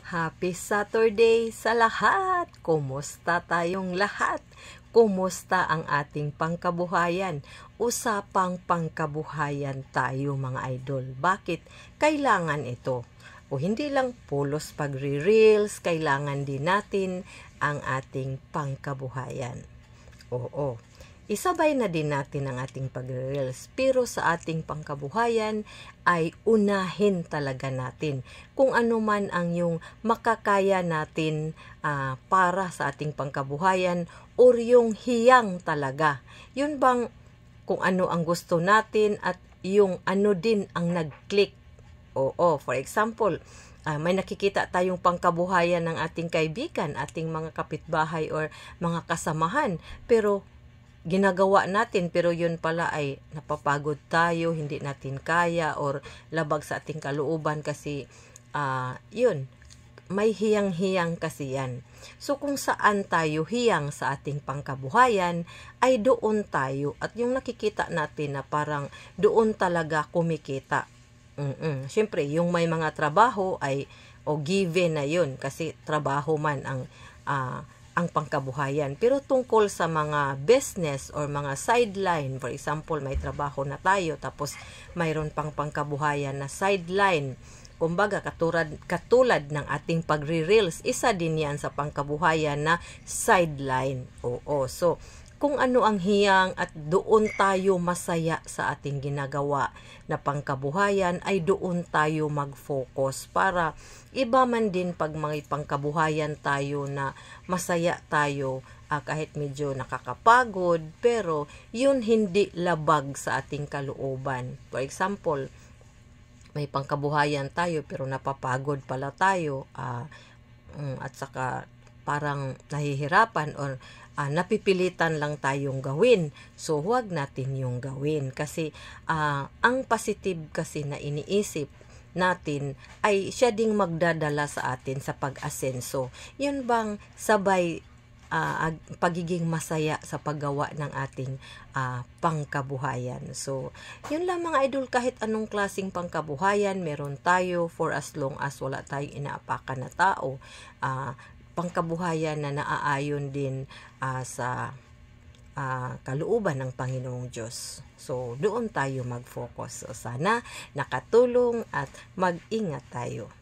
Happy Saturday sa lahat! Kumusta tayong lahat? Kumusta ang ating pangkabuhayan? Usapang pangkabuhayan tayo mga idol. Bakit kailangan ito? O hindi lang pulos pagre-reels, kailangan din natin ang ating pangkabuhayan. Oo. Isabay na din natin ang ating pag-reels, pero sa ating pangkabuhayan ay unahin talaga natin kung ano man ang yung makakaya natin para sa ating pangkabuhayan or yung hiyang talaga. Yun bang kung ano ang gusto natin at yung ano din ang nag-click. Oo, for example, may nakikita tayong pangkabuhayan ng ating kaibigan, ating mga kapitbahay or mga kasamahan, pero ginagawa natin pero yun pala ay napapagod tayo, hindi natin kaya or labag sa ating kalooban kasi yun, may hiyang-hiyang kasi yan. So kung saan tayo hiyang sa ating pangkabuhayan ay doon tayo at yung nakikita natin na parang doon talaga kumikita. Siyempre yung may mga trabaho ay given na yun kasi trabaho man ang pangkabuhayan. Pero tungkol sa mga business or mga sideline, for example, may trabaho na tayo tapos mayroon pang pangkabuhayan na sideline. Kumbaga, katulad ng ating pagre-reels, isa din yan sa pangkabuhayan na sideline. Oo. So, kung ano ang hiyang at doon tayo masaya sa ating ginagawa na pangkabuhayan ay doon tayo mag-focus para iba man din pag may pangkabuhayan tayo na masaya tayo kahit medyo nakakapagod pero yun hindi labag sa ating kalooban. For example, may pangkabuhayan tayo pero napapagod pala tayo at saka parang nahihirapan or napipilitan lang tayong gawin. So, huwag natin yung gawin. Kasi, ang positive kasi na iniisip natin ay siya ding magdadala sa atin sa pag-asenso. Yun bang sabay pagiging masaya sa paggawa ng ating pangkabuhayan. So, yun lang mga idol, kahit anong klaseng pangkabuhayan meron tayo for as long as wala tayong inaapakan na tao. Pangkabuhayan na naaayon din sa kalooban ng Panginoong Diyos. So, doon tayo mag-focus. So, sana nakatulong at mag-ingat tayo.